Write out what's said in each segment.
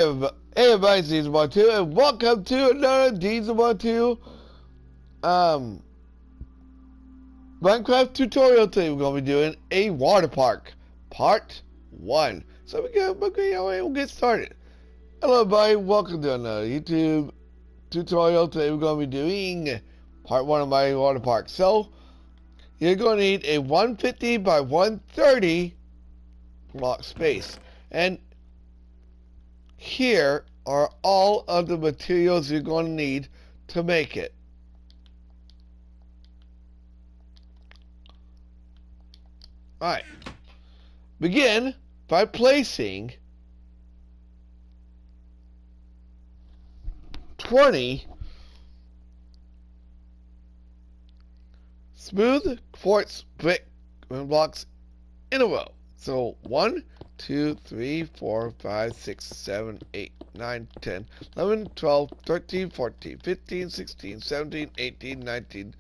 Hey everybody, it's Diesel12, and welcome to another Diesel12 Minecraft tutorial. Today we're going to be doing a water park, part 1. So we'll get started. Hello everybody, welcome to another YouTube tutorial. Today we're going to be doing part 1 of my water park. So, you're going to need a 150 by 130 block space. And here are all of the materials you're going to need to make it. Alright. Begin by placing 20 smooth quartz brick blocks in a row. So 1, 2, 3, 4, 5, 6, 7, 8, 9, 10, 11, 12, 13, 14, 15, 16, 17, 18, 19.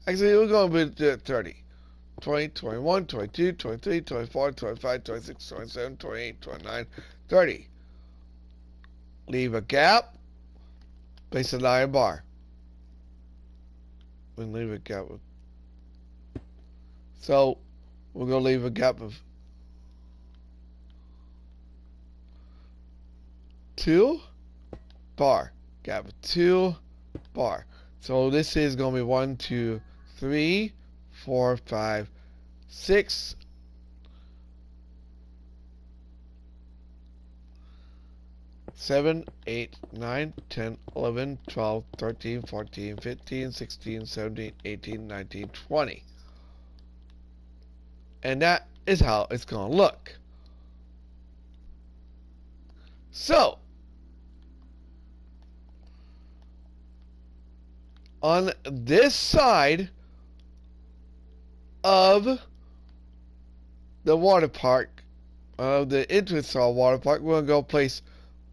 Actually, we're going to do 30. 20, 21, 22, 23, 24, 25, 26, 27, 28, 29, 30. Leave a gap. Place an iron bar. And leave a gap. So, we're going to leave a gap of 2 bar. Gap of 2 bar. So this is going to be 1, 2, 3, 4, 5, 6, 7, 8, 9, 10, 11, 12, 13, 14, 15, 16, 17, 18, 19, 20. And that is how it's going to look. So, on this side of the water park, of the entrance to our water park, we're going to go place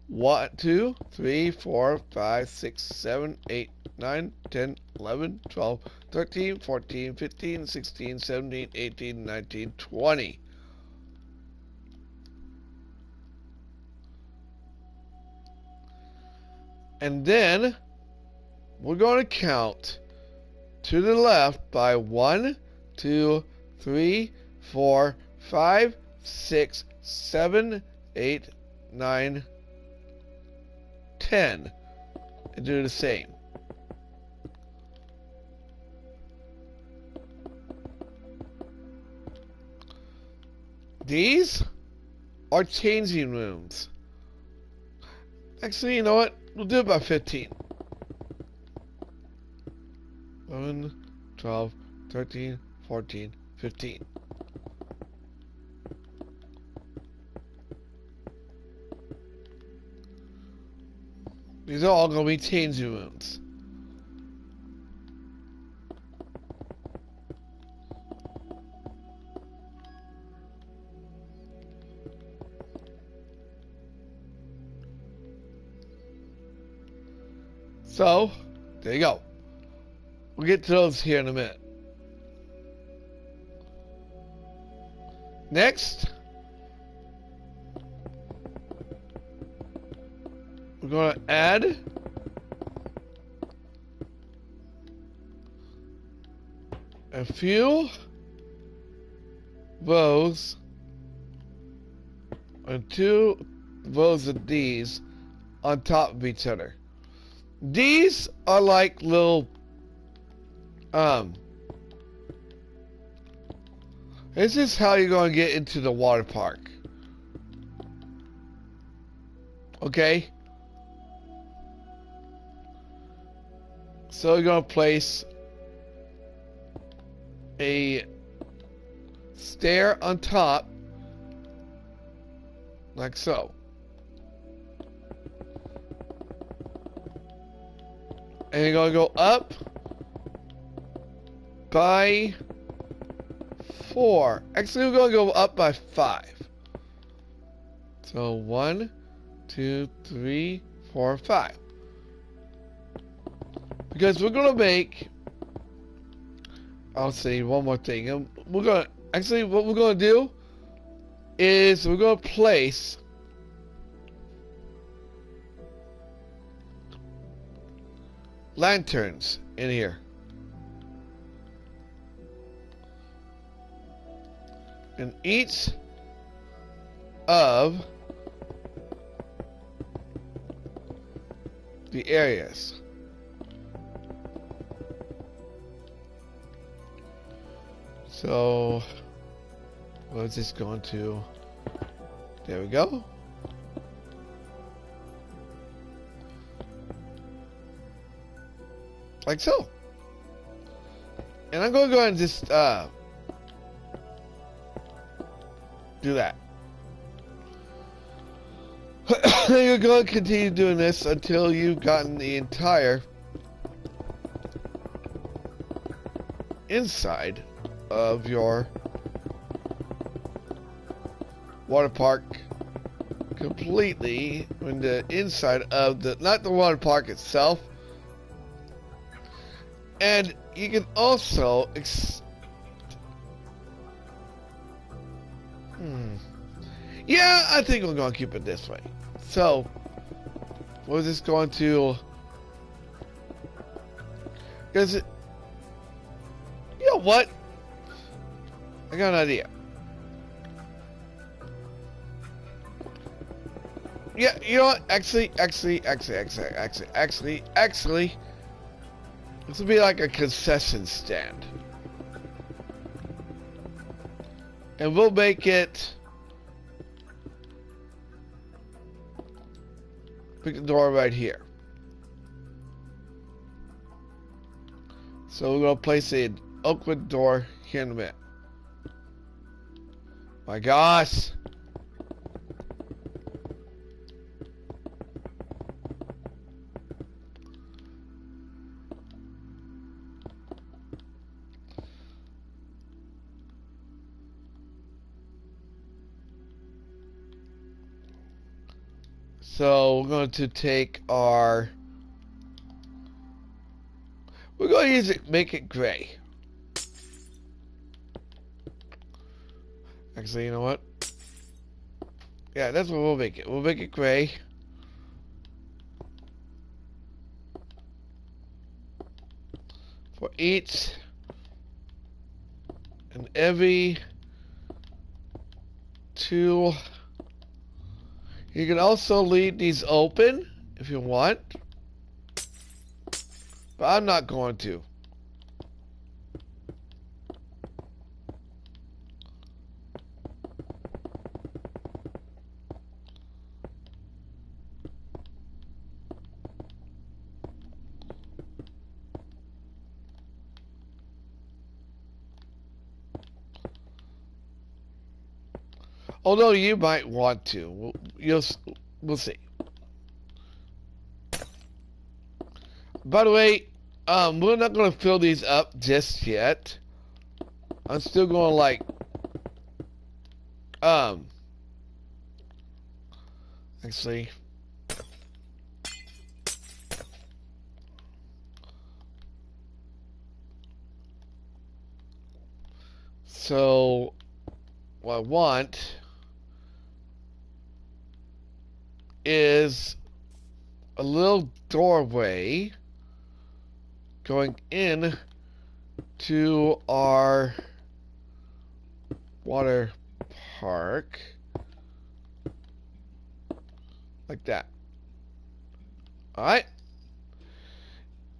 1, 2, 3, 4, 5, 6, 7, 8, 9, 10, 11, 12, 13, 14, 15, 16, 17, 18, 19, 20. And then we're going to count to the left by 1, 2, 3, 4, 5, 6, 7, 8, 9, 10. And do the same. These are changing rooms. Actually, you know what? We'll do it by 15. 11, 12, 13, 14, 15. These are all going to be changing rooms. So, there you go. We'll get to those here in a minute. Next, we're going to add a few rows and 2 rows of these on top of each other. These are like little this is how you're going to get into the water park. Okay? So you're going to place a stair on top, like so. And you're going to go up by 4. Actually, we're going to go up by 5. So 1, 2, 3, 4, 5. Because we're going to make, I'll say one more thing. We're going to, actually what we're going to do is we're going to place lanterns in here. In each of the areas. So, what's this going to? There we go. Like so. And I'm going to go ahead and just do that. You're going to continue doing this until you've gotten the entire inside of your water park completely. When the inside of the, not the water park itself. And you can also yeah, I think we're going to keep it this way. So, we're just going to, because you know what? I got an idea. Yeah, you know what? Actually, this will be like a concession stand. And we'll make it, pick the door right here. So we're going to place an oakwood door here in a minute. My gosh! So we're going to take our, we're going to use it, make it gray. Actually, you know what? Yeah, that's what we'll make it. We'll make it gray. For each and every two. You can also leave these open if you want, but I'm not going to. Although you might want to. We'll see. By the way, we're not going to fill these up just yet. I'm still going to like, actually, so what I want is a little doorway going in to our water park, like that. Alright,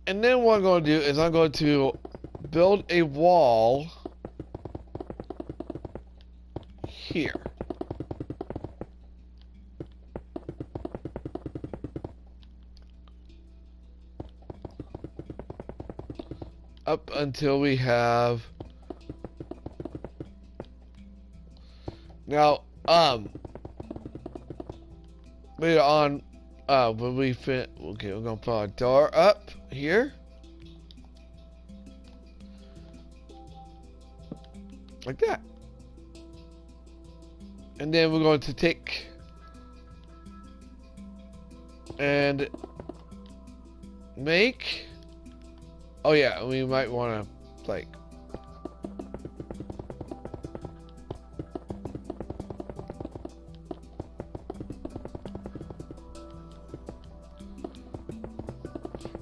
and then what I'm going to do is I'm going to build a wall here. Up until we have, now later on when we fit, okay, we're gonna put our door up here like that, and then we're going to take and make, oh yeah, we might want to like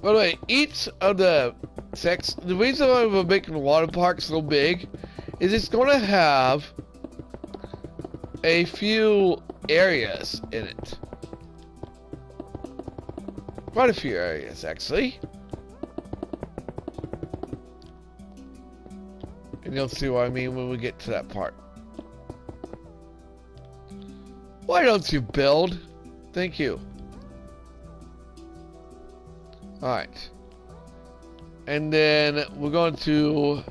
By the way, each of the the reason why we're making the water park so big is it's going to have a few areas in it. Quite a few areas, actually. And you'll see what I mean when we get to that part. Why don't you build? Thank you. Alright. And then we're going to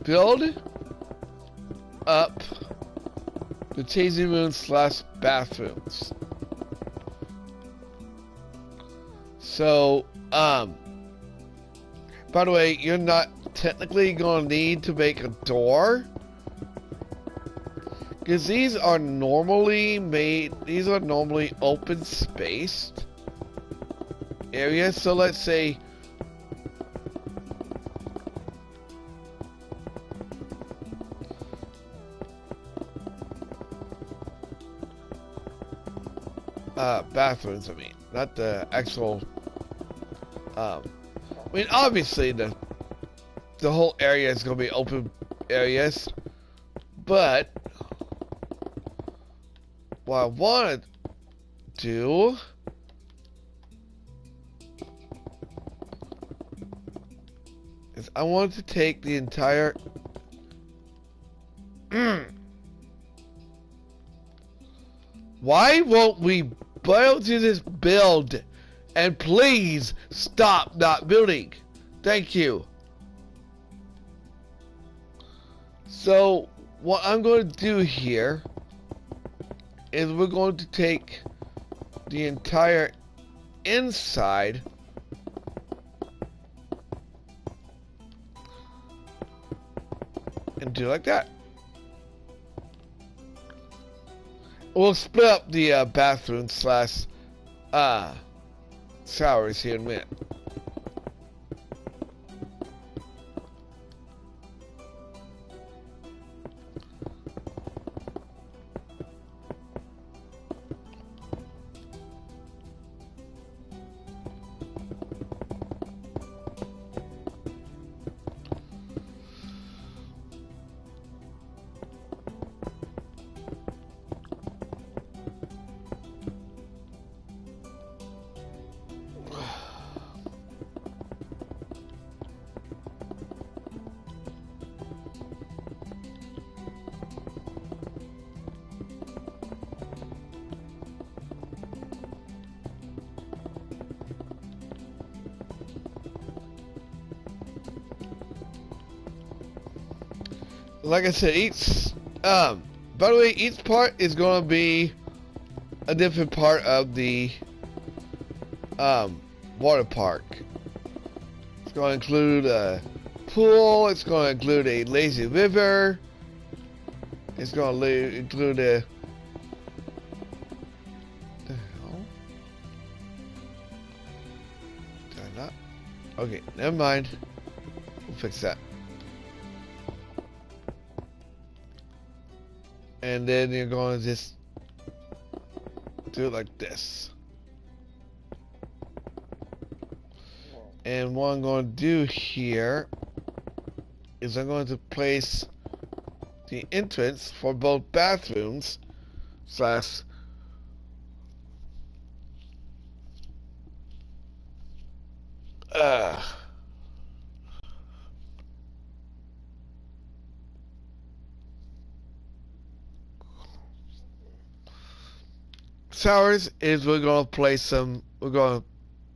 build up the changing rooms / bathrooms. So, by the way, you're not technically going to need to make a door, because these are normally open spaced areas. So let's say bathrooms, I mean, not the actual I mean, obviously the whole area is going to be open areas, but what I want to do is I want to take the entire Why won't we build to this build? And please stop not building. Thank you. So what I'm going to do here is we're going to take the entire inside and do like that. We'll split up the bathroom / showers here in a minute. Like I said, by the way, each part is going to be a different part of the water park. It's going to include a pool. It's going to include a lazy river. It's going to include a... What the hell? Did I not? Okay, never mind. We'll fix that. And then you're going to just do it like this. And what I'm going to do here is I'm going to place the entrance for both bathrooms / showers is we're going to place them, we're going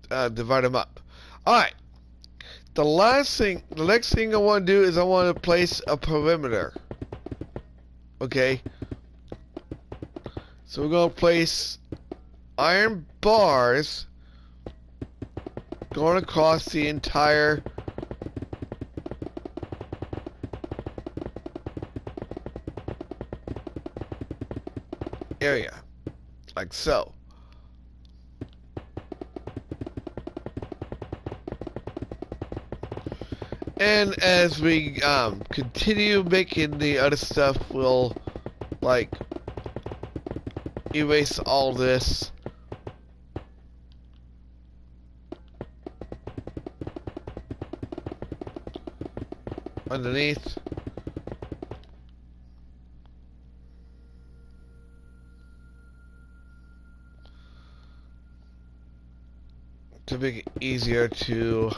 to divide them up. Alright, the next thing I want to do is I want to place a perimeter. Okay, so we're going to place iron bars going across the entire area. Like so. And as we continue making the other stuff, we'll like erase all this underneath. To make it easier to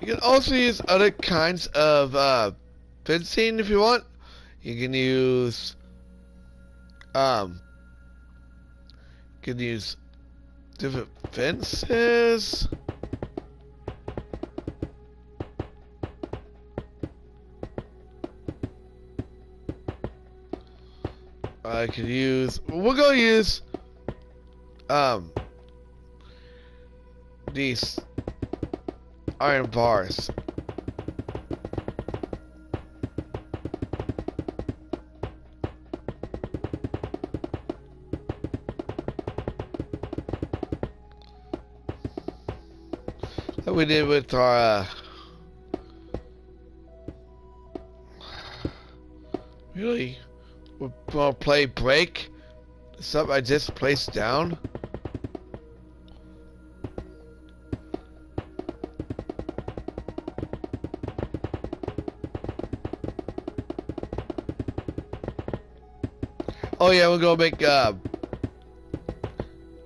you can also use other kinds of fencing if you want. You can use different fences. We're gonna use these iron bars. Like we did with our really, we're gonna play break. Stuff I just placed down. Oh yeah, we're gonna make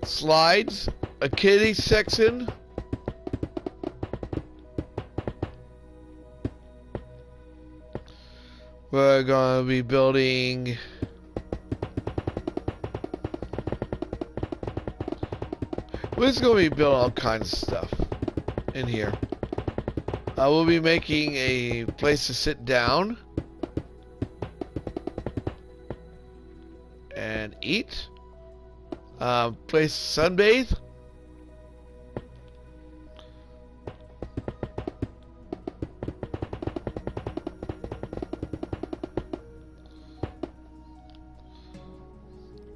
slides, a kiddie section. We're gonna be building we're just gonna be building all kinds of stuff in here. We'll be making a place to sit down and eat. Place to sunbathe.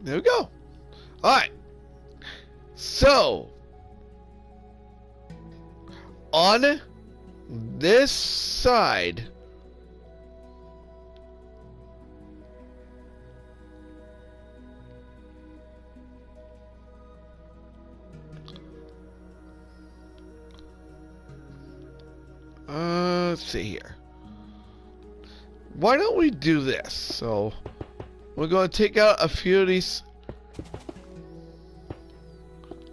There we go. Alright. So, on this side, let's see here. Why don't we do this? So, we're going to take out a few of these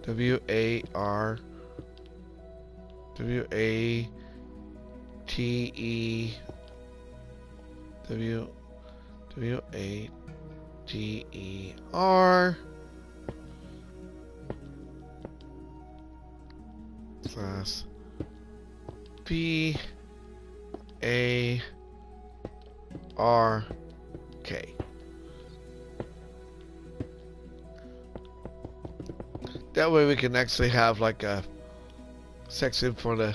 W-A-R W-A-T-E W-A-T-E-R slash B-A-R-K. That way we can actually have like a section for the...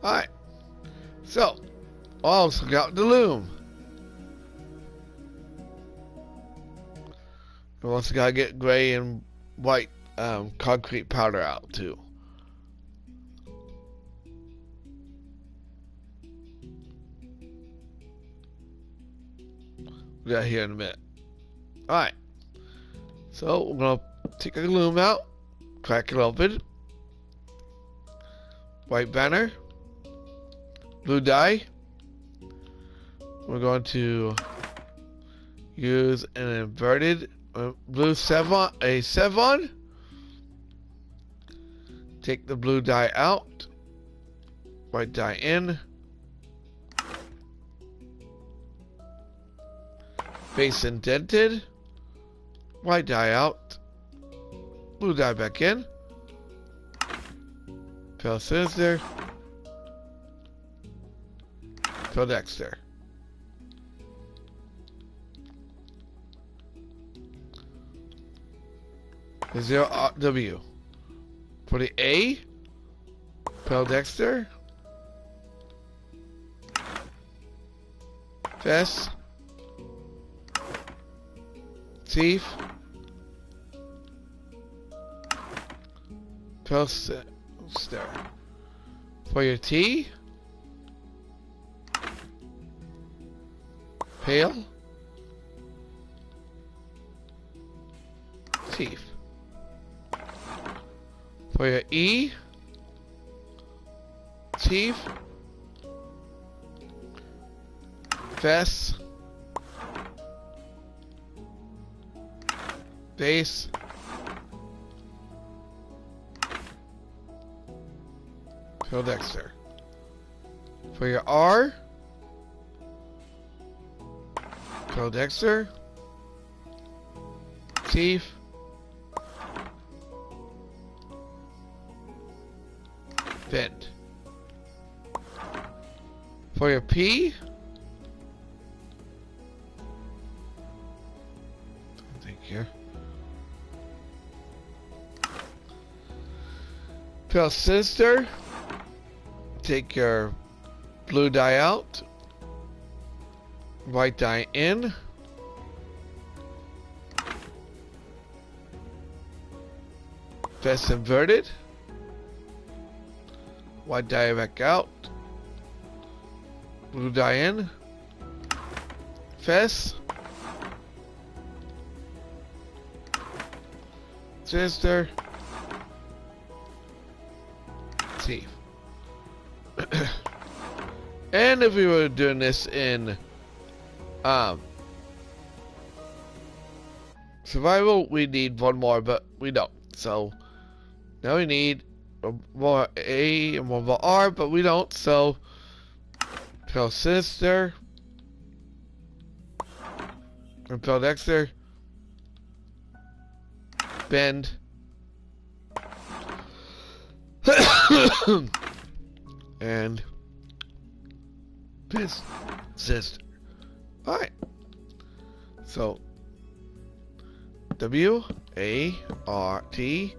Alright. So, also got the loom. We also gotta get gray and white concrete powder out too. We got here in a minute. Alright. So, we're gonna take a loom out, crack it open, white banner, blue dye. We're going to use an inverted blue sevon. Take the blue dye out, white dye in, base indented, white dye out, blue dye back in, Phil Scissor, Phil Dexter. The 0 W. For the A, Phil Dexter, Fess, Thief, Pilster. For your T, Pale, teeth. For your E, teeth, vest, base, Dexter. For your R, Dexter, teeth, bend. For your P, thank you. Tell sister, take your blue dye out, white dye in, vest inverted, white dye back out, blue dye in, vest, sister, teeth. And if we were doing this in survival, we need one more, but we don't. So now we need more A and one more R, but we don't. So tell sister, repel Dexter, bend, and this sister. Alright. So W A R T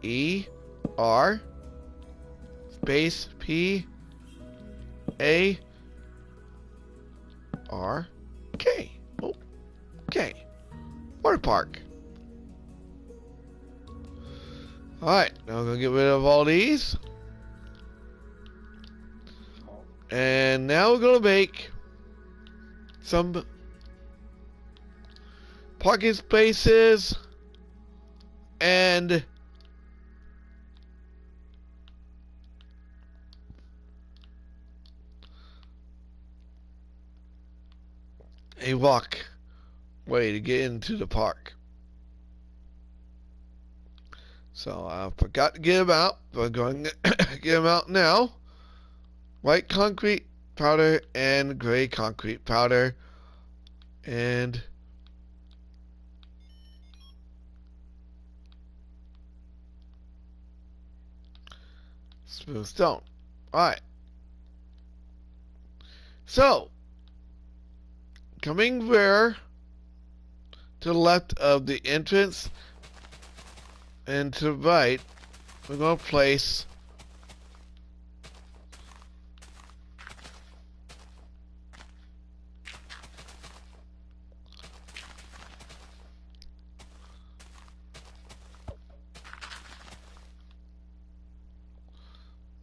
E R space P A R K. Oh, okay. Waterpark. Alright, now I'm gonna get rid of all these. And now we're gonna make some parking spaces and a walk way to get into the park. So I forgot to get them out. We're going to get them out now. White concrete powder and gray concrete powder, and smooth stone. Alright. So, coming where to the left of the entrance and to the right, we're going to place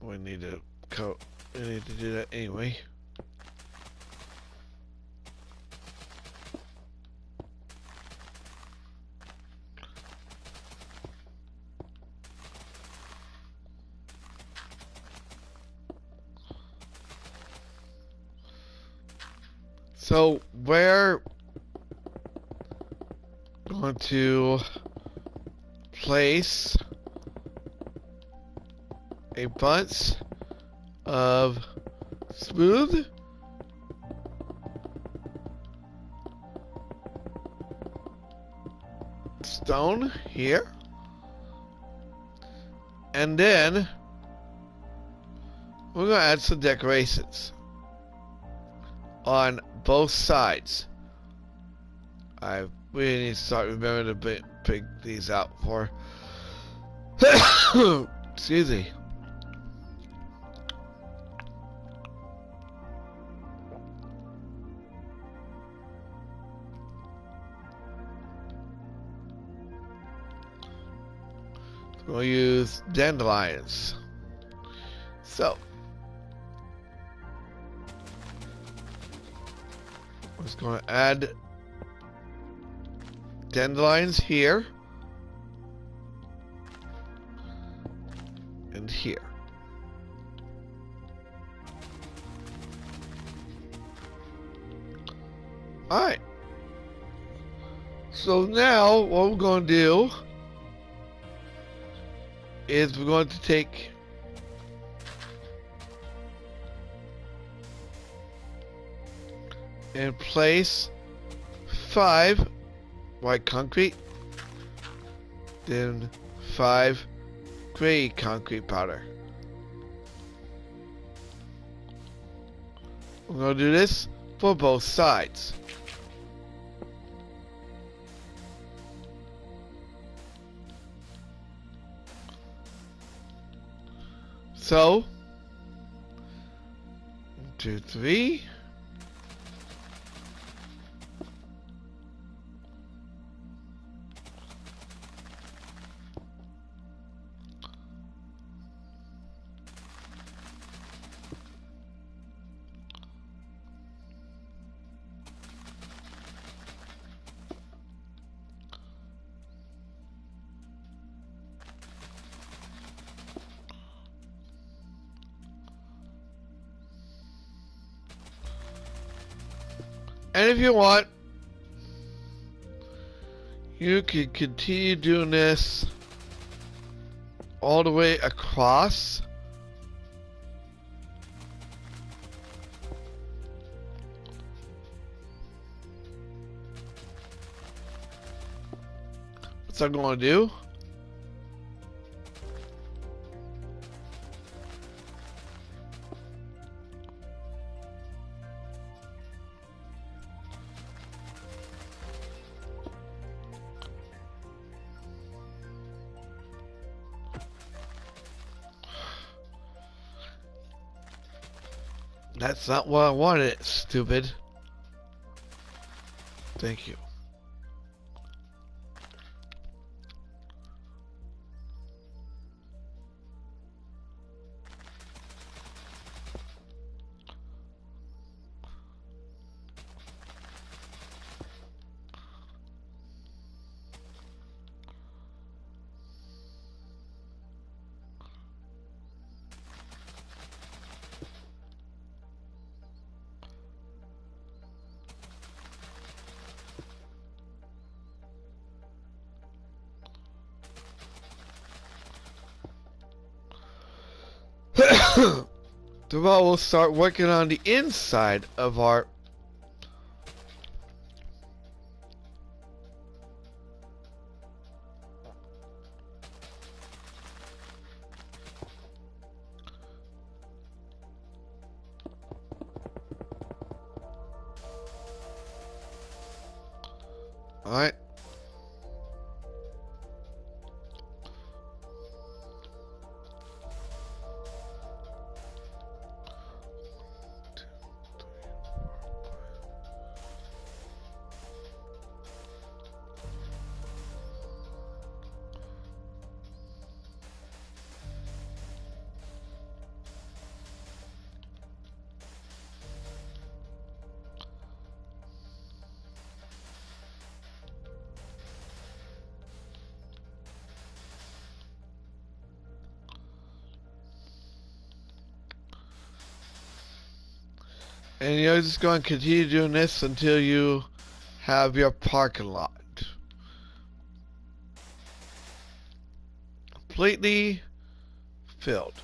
we need to do that anyway. So we're going to place a bunch of smooth stone here, and then we're going to add some decorations on both sides. I really need to start remembering to pick these out for excuse me. We'll use dandelions. So we're just going to add dandelions here end here. Alright. So now what we're going to do is we're going to take and place 5 white concrete, then 5 gray concrete powder. We're going to do this for both sides. So, 1, 2, 3. And if you want, you can continue doing this all the way across. What's that going to do? That's not what I wanted, stupid. Thank you. Tomorrow we'll start working on the inside of our Alright. And you're just going to continue doing this until you have your parking lot completely filled.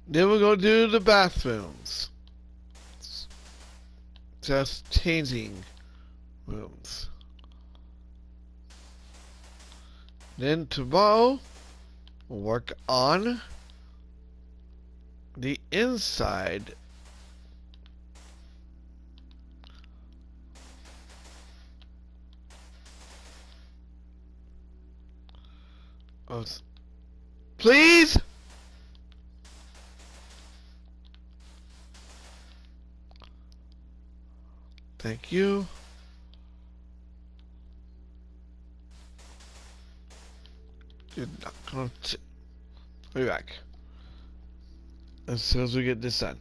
Then we're going to do the bathrooms. just changing rooms. Then tomorrow, we'll work on the inside of. Please! Thank you. You're not gonna. I'll be back as soon as we get this done.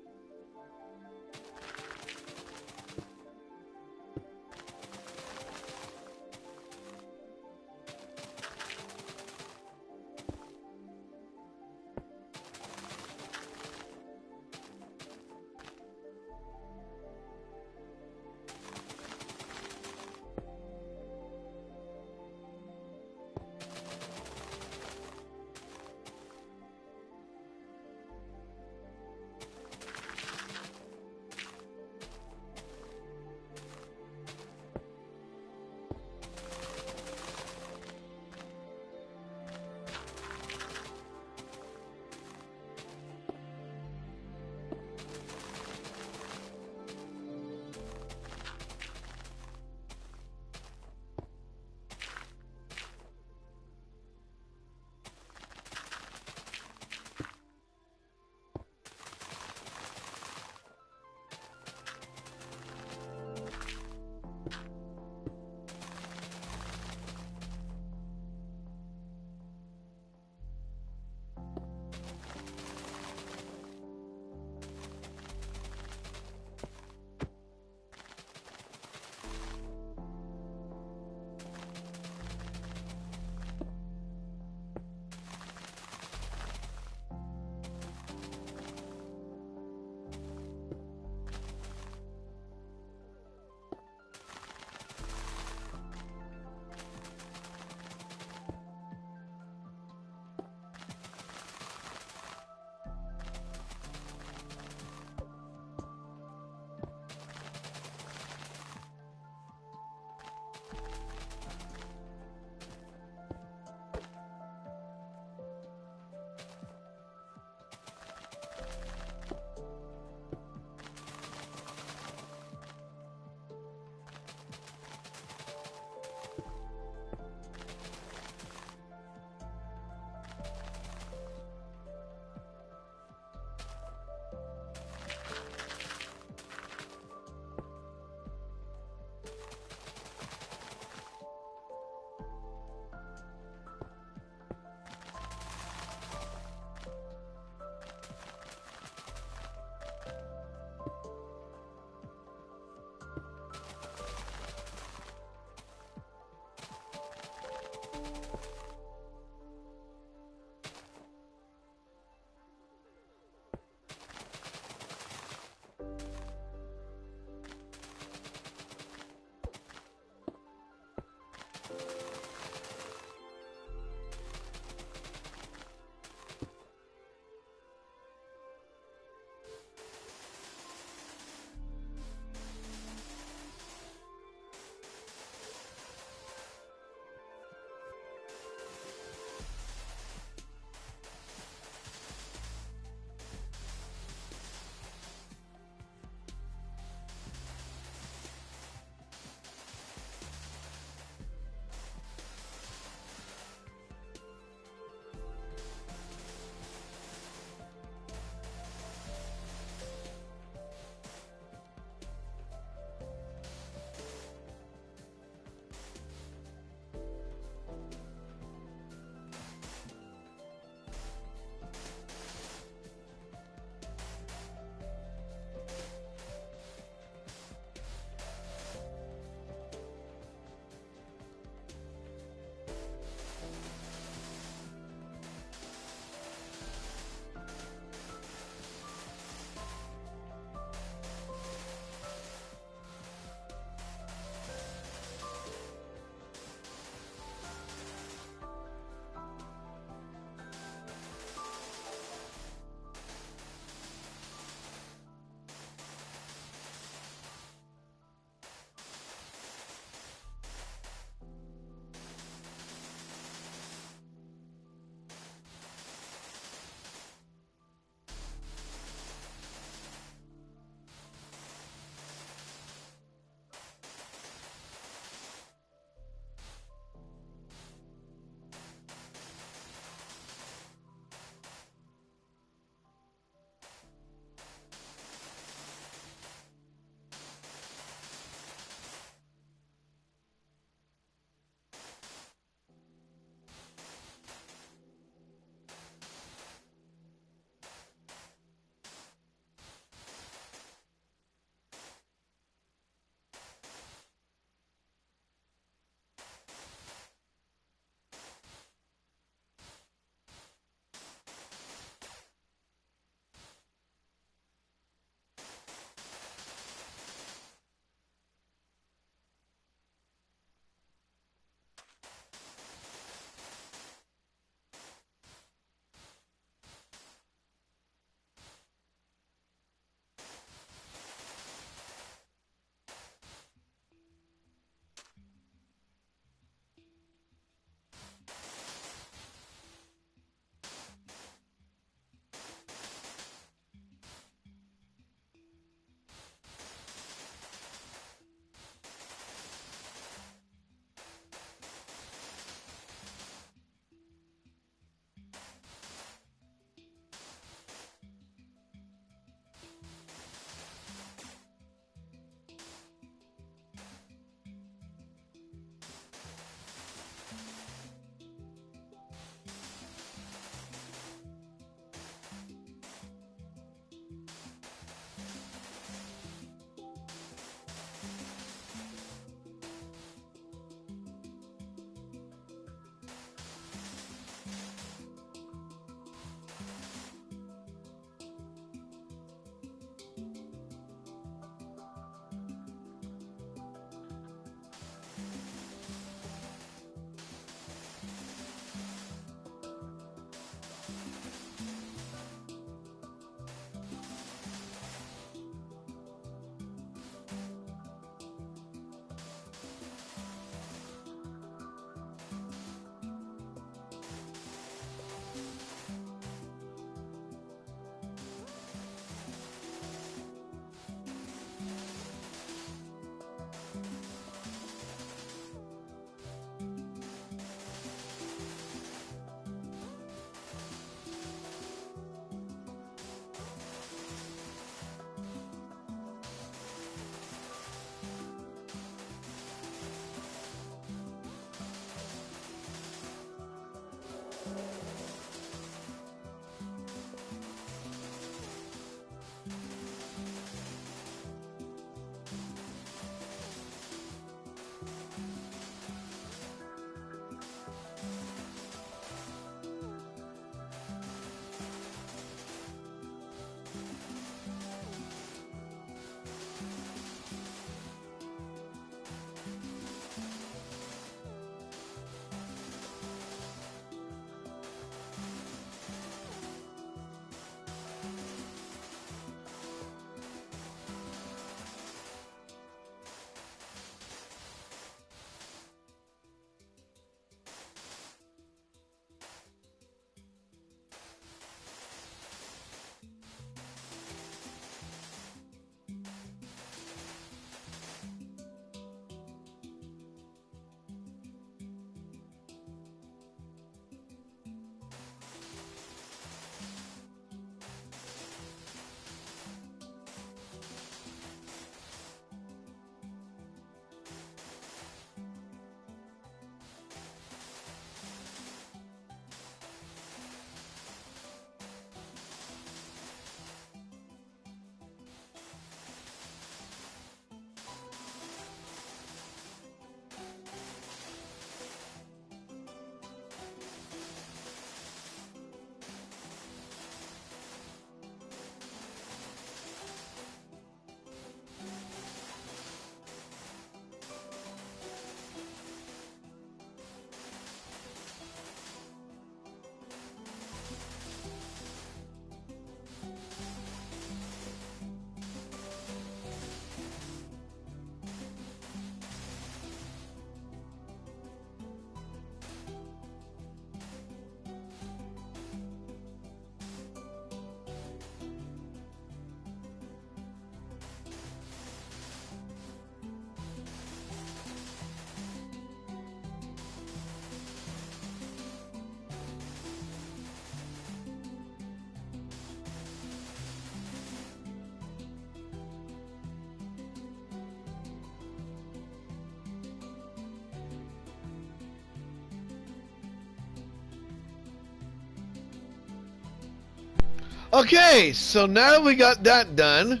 Okay, so now that we got that done,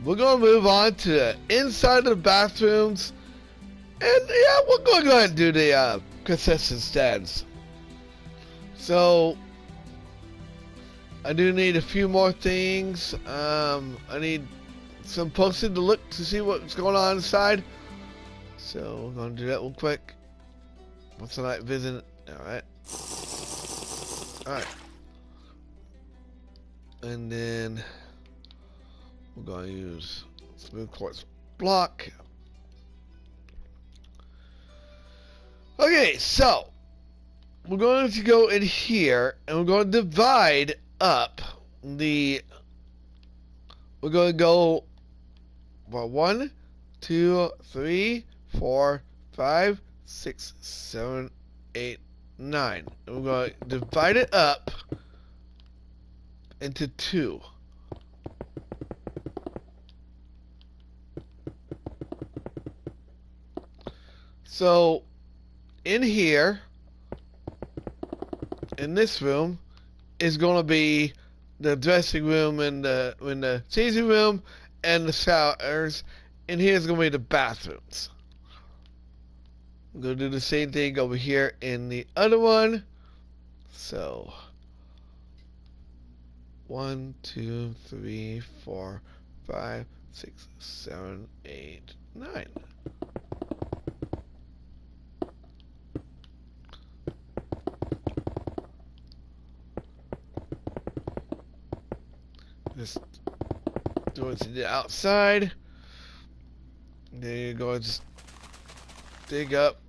we're gonna move on to the inside of the bathrooms, and yeah, we're gonna go ahead and do the concession stands. So I do need a few more things. I need some posted to look to see what's going on inside. So we're gonna do that real quick. What's the night visit? Alright. Alright. And then we're gonna use smooth quartz block. Okay, so we're going to go in here and we're going to divide up the. We're going to go 1, 2, 3, 4, 5, 6, 7, 8, 9. And we're going to divide it up into 2. So in here, in this room, is going to be the dressing room and the changing room and the showers. And here's going to be the bathrooms. I'm going to do the same thing over here in the other one. So 1, 2, 3, 4, 5, 6, 7, 8, 9. Just do it to the outside. Then you go and just dig up.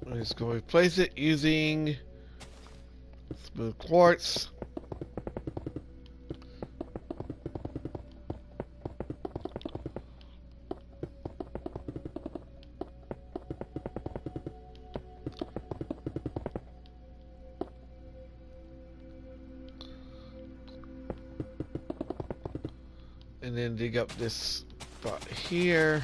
I'm just going to replace it using smooth quartz. And then dig up this spot here.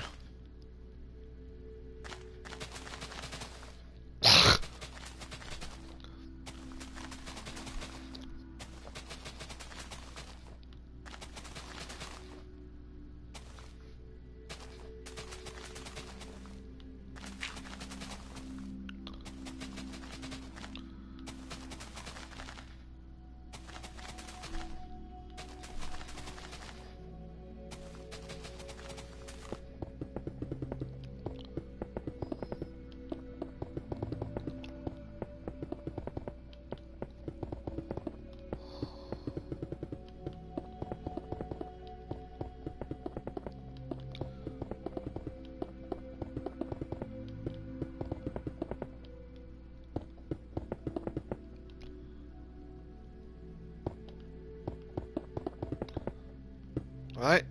Alright,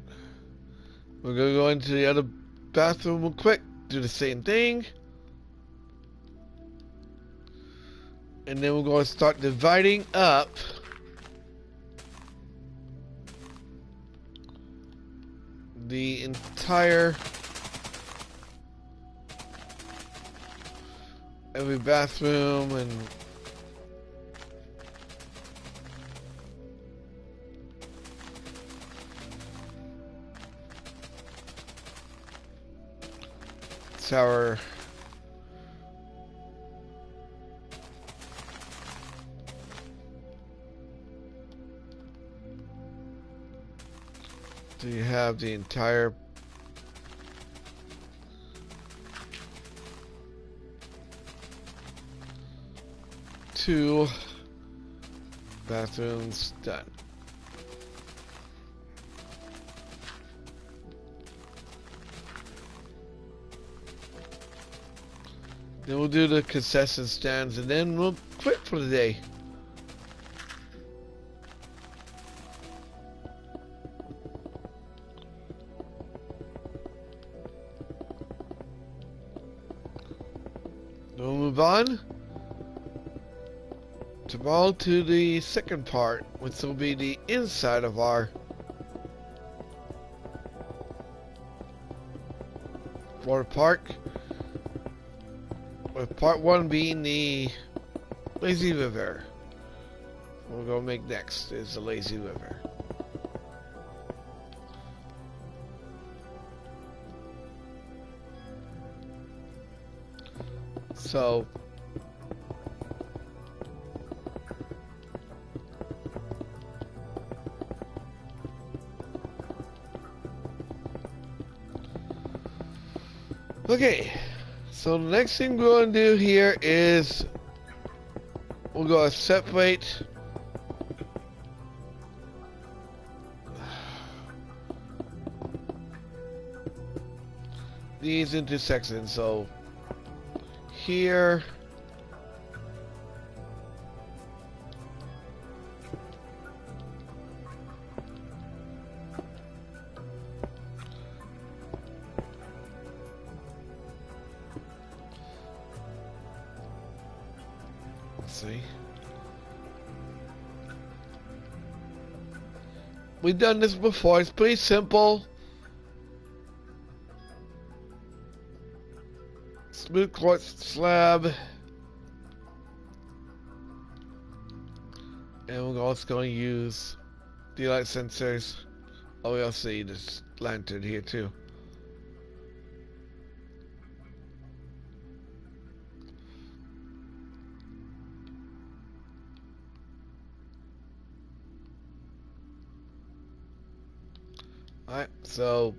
we're going to go into the other bathroom real quick, do the same thing. And then we're going to start dividing up the entire, every bathroom and shower. Do you have the entire two bathrooms done? Then we'll do the concession stands and then we'll quit for the day. move on tomorrow to the second part, which will be the inside of our water park, with part 1 being the lazy river. What we're gonna make next is the lazy river. So okay, so the next thing we're going to do here is we're going to separate these into sections. So here, let's see. We've done this before. It's pretty simple. Smooth quartz slab. And we're also going to use daylight sensors. Oh, we'll see this lantern here too. Alright, so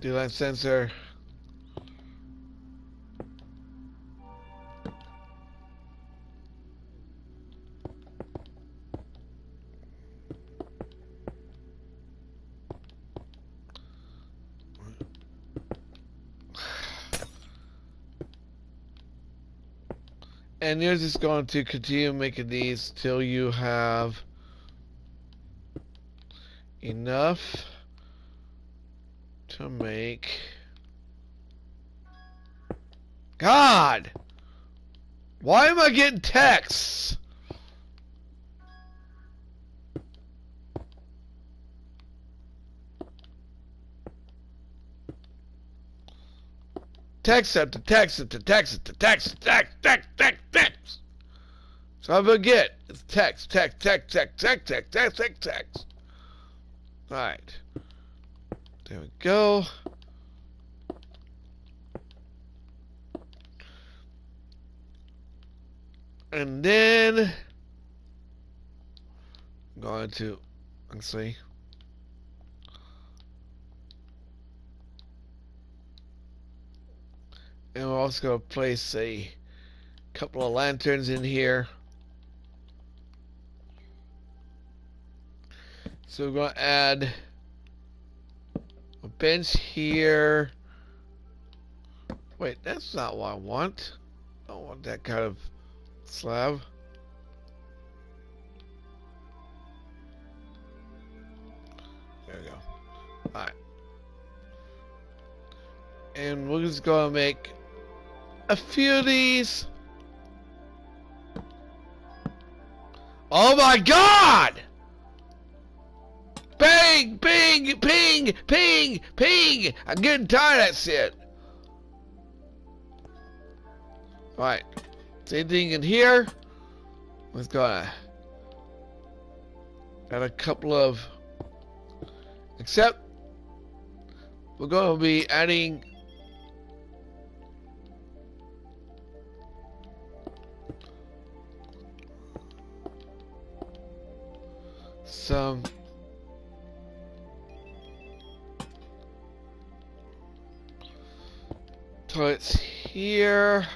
daylight sensor. And you're just going to continue making these till you have enough to make... God! Why am I getting texts? Text after text after text after text, text. So I forget. It's text. Alright. There we go. And then I'm going to, let's see. And we're also going to place a couple of lanterns in here. So we're going to add a bench here. Wait, that's not what I want. I don't want that kind of slab. There we go. Alright. And we're just going to make a few of these. Oh my God! Bang, bing, ping, ping, ping! I'm getting tired of that shit. Alright. Same thing in here. Let's go add a couple of... Except we're going to be adding some toilets here.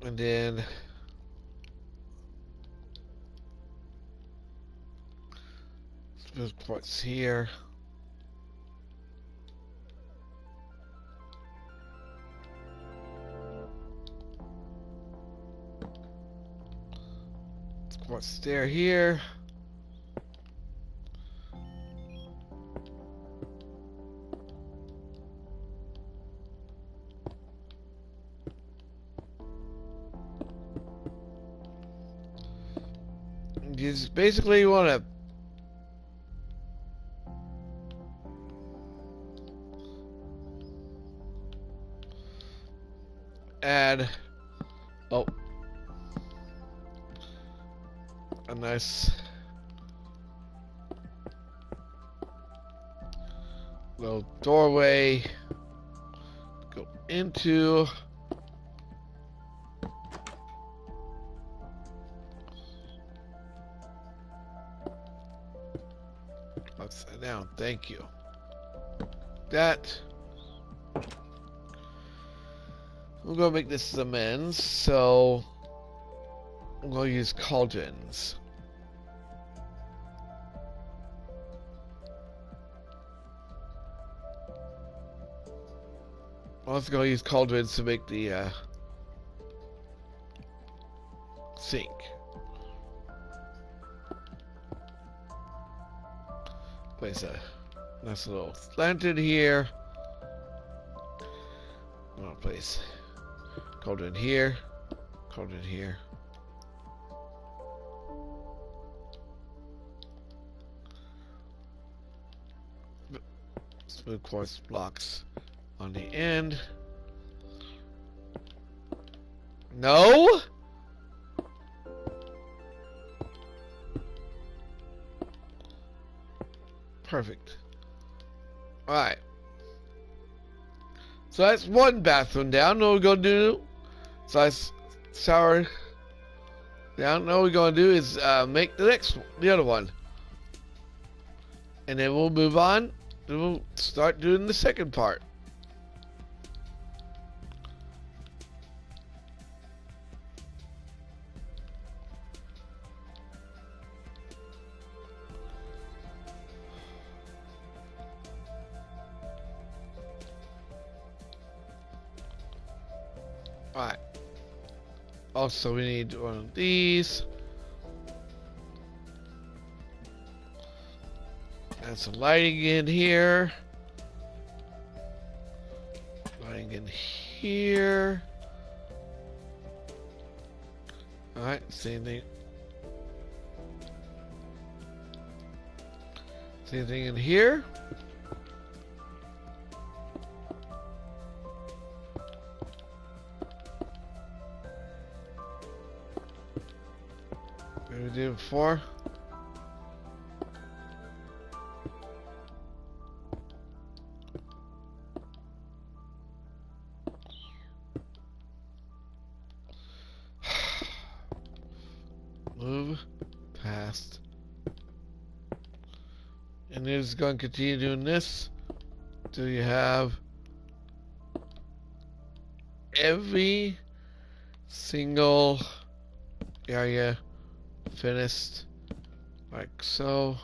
And then those parts here. Quartz stair here. You just basically want to add a nice little doorway. Go into upside down. Thank you. That. We're gonna make this cement, so I'm gonna use cauldrons. I'm also gonna use cauldrons to make the sink. Place a nice little lantern here. I'm gonna place cauldron here, cauldron here. Smooth quartz blocks on the end. No? Perfect. Alright. So that's one bathroom down. What we're gonna do? So that's shower down. What we're gonna do is make the other one. And then we'll move on. And we'll start doing the second part. Alright. Also, we need one of these. Add some lighting in here. Lighting in here. Alright, same thing. Same thing in here. What did we do before? Move past. And you're just going to continue doing this till you have every single area finished, like so.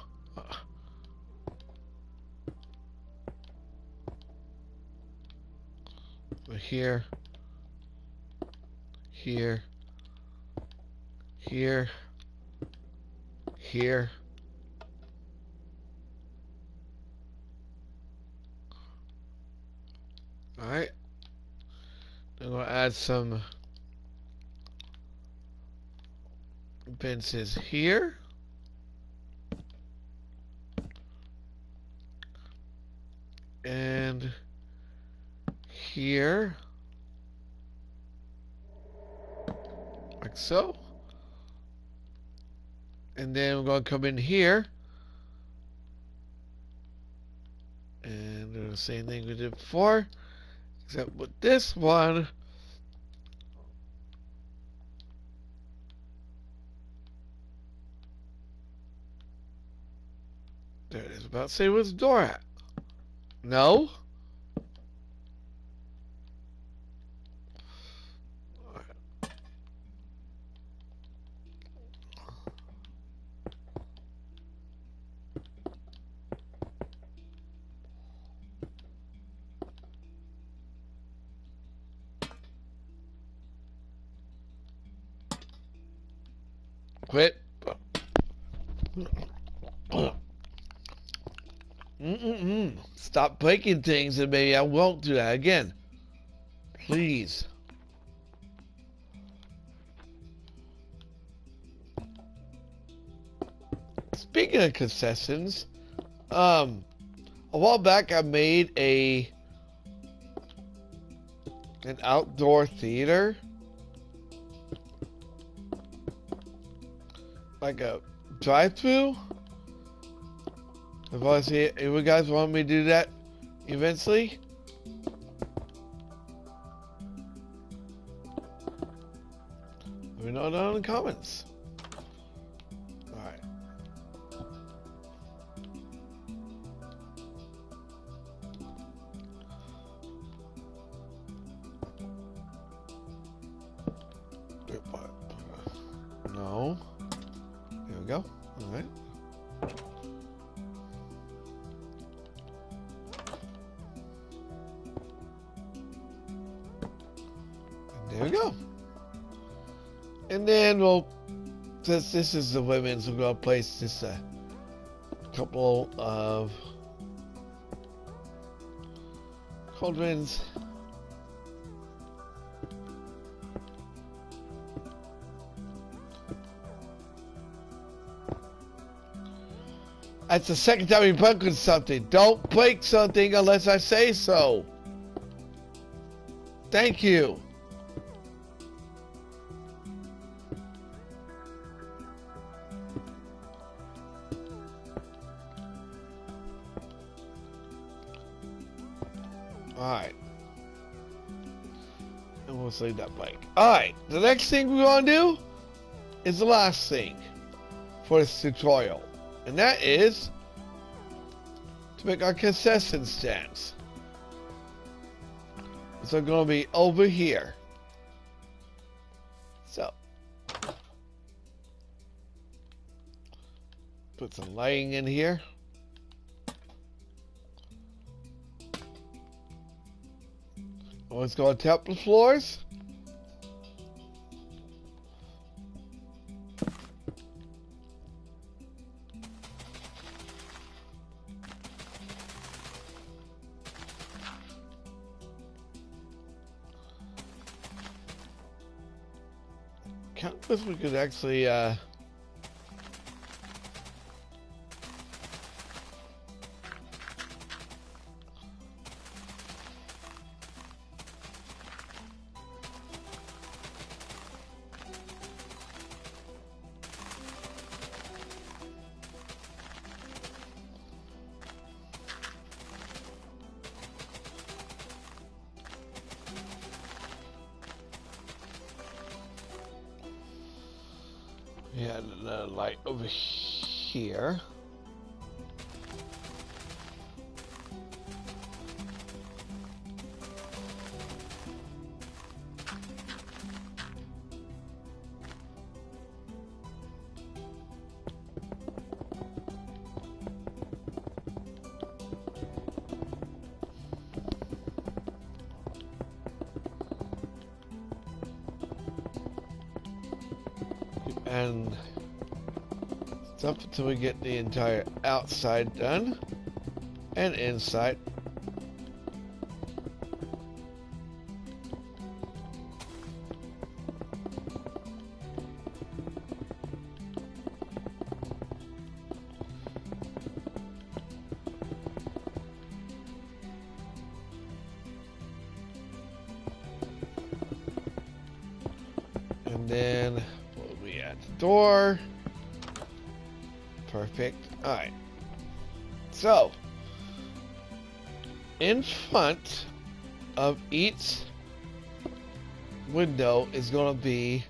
Here, here, here, here. Alright. I'm going to add some benches here. And here. Like so. And then we're going to come in here. And do the same thing we did before. Except with this one. There it is. About to say where's the door at? No? Quit. Stop breaking things and maybe I won't do that again. Please. Speaking of concessions, a while back I made an outdoor theater. Like a drive-through. If you guys want me to do that eventually, let me know down in the comments. Alright. No. There we go. Alright. There we go. And then we'll, since this is the women's, we're going to place just a couple of cauldrons. That's the second time you broken something. Don't break something unless I say so. Thank you. Alright. And we'll save that bike. Alright, the next thing we're going to do is the last thing for this tutorial. And that is to make our concession stands. So they're going to be over here. So, put some lighting in here. Let's go on top of the floors. Countless we could actually yeah, the light over here. And stop until we get the entire outside done and inside. And then we add the door. Perfect. Alright. So, in front of each window is going to be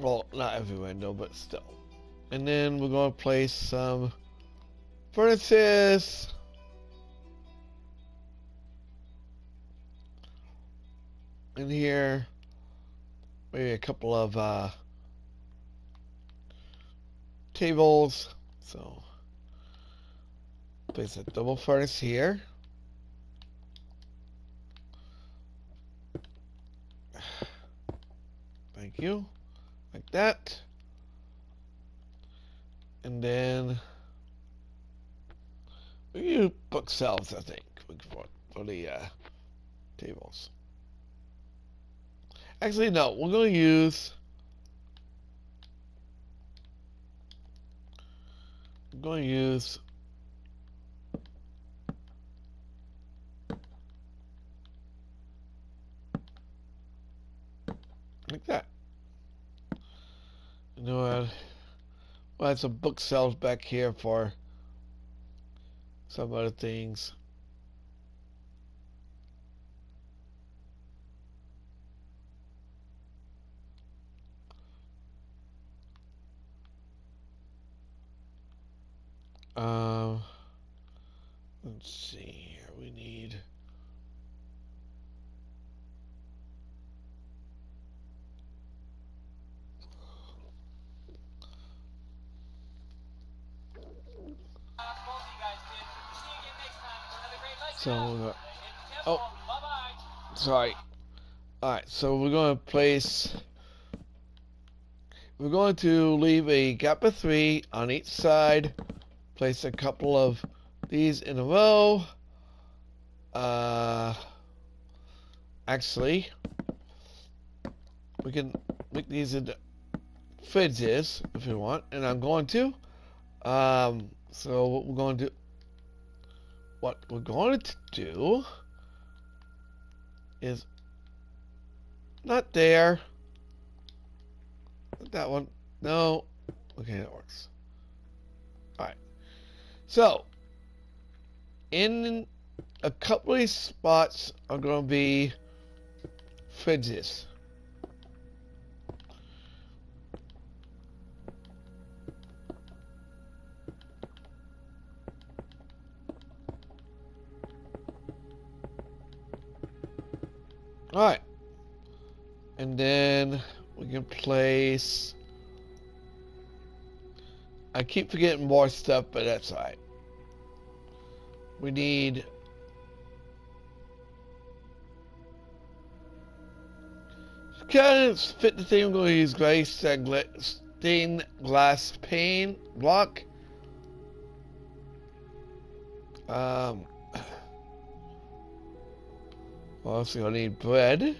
well, not every window, but still. And then we're going to place some furnaces. In here, maybe a couple of tables. So place a double furnace here. you, like that. And then we use bookshelves, I think, for the tables. Actually, no, we're going to use like that. You know what? We'll add some bookshelves back here for some other things. Let's see here. We need. So, oh, sorry. Alright, so we're going to place. We're going to leave a gap of 3 on each side. Place a couple of these in a row. Actually, we can make these into fridges if we want, and I'm going to. So what we're going to do is not there. Not that one. No. Okay, that works. Alright. So, in a couple of these spots are going to be fridges. Alright. And then we can place. I keep forgetting more stuff, but that's alright. We need. Kind of fit the thing. I'm going to use gray stained glass pane block. Well, also I need bread.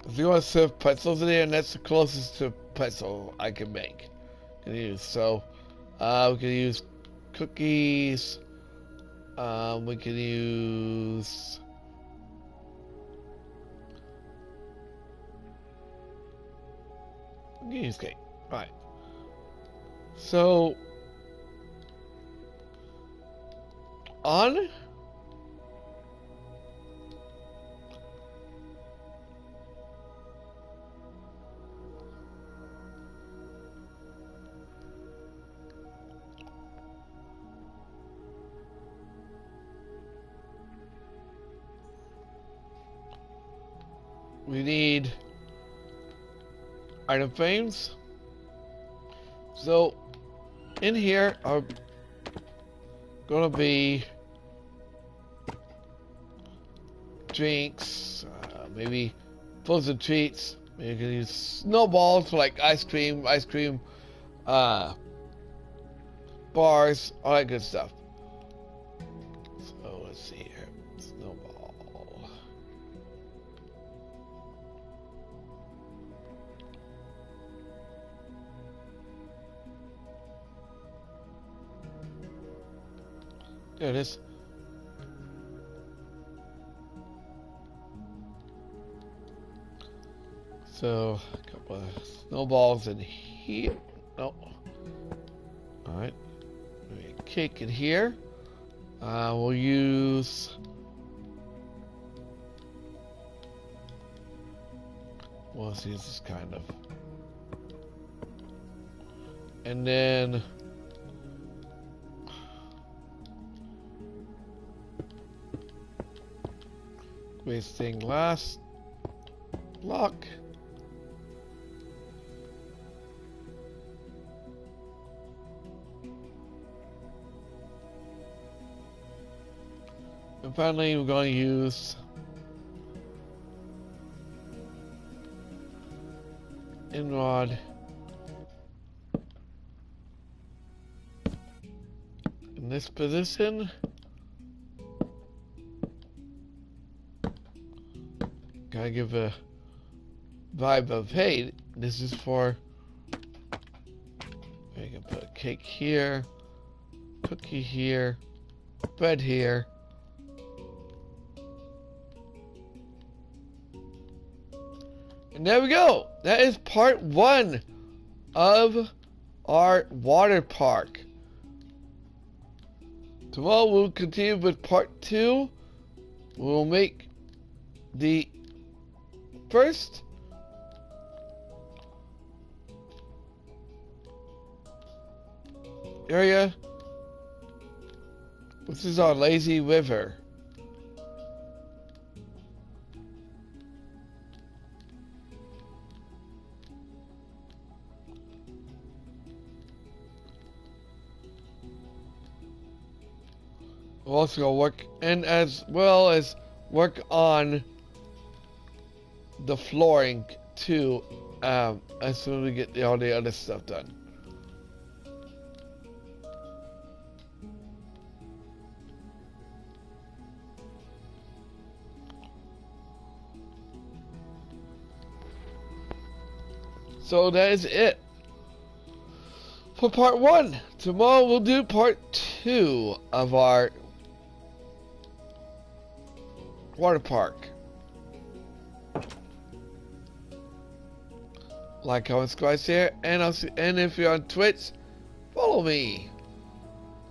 If you want to serve pretzels in here, and that's the closest to pretzel I can make. So, we can use cookies. We can use cake. Alright. So, on we need item frames. So in here are gonna be drinks, maybe frozen treats. Maybe you can use snowballs for like ice cream, bars, all that good stuff. So let's see here, snowball. There it is. So, a couple of snowballs in here. No. Alright. Maybe a cake in here. We'll use. Well, let's use this kind of. And then. Wasting last block. And finally, we're going to use in rod. In this position. Gotta give a vibe of, hey, this is for, you can put a cake here, cookie here, bread here. And there we go. That is part 1 of our water park. Tomorrow we'll continue with part 2. We'll make the first area. This is our lazy river. We'll also go work, and as well as work on the flooring too, as soon as we get all the other stuff done. So that is it for part 1. Tomorrow we'll do part 2 of our water park. Like, comment, subscribe, share, and and if you're on Twitch, follow me.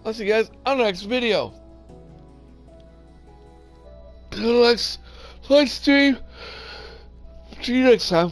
I'll see you guys on the next video. Till the next live stream. See you next time.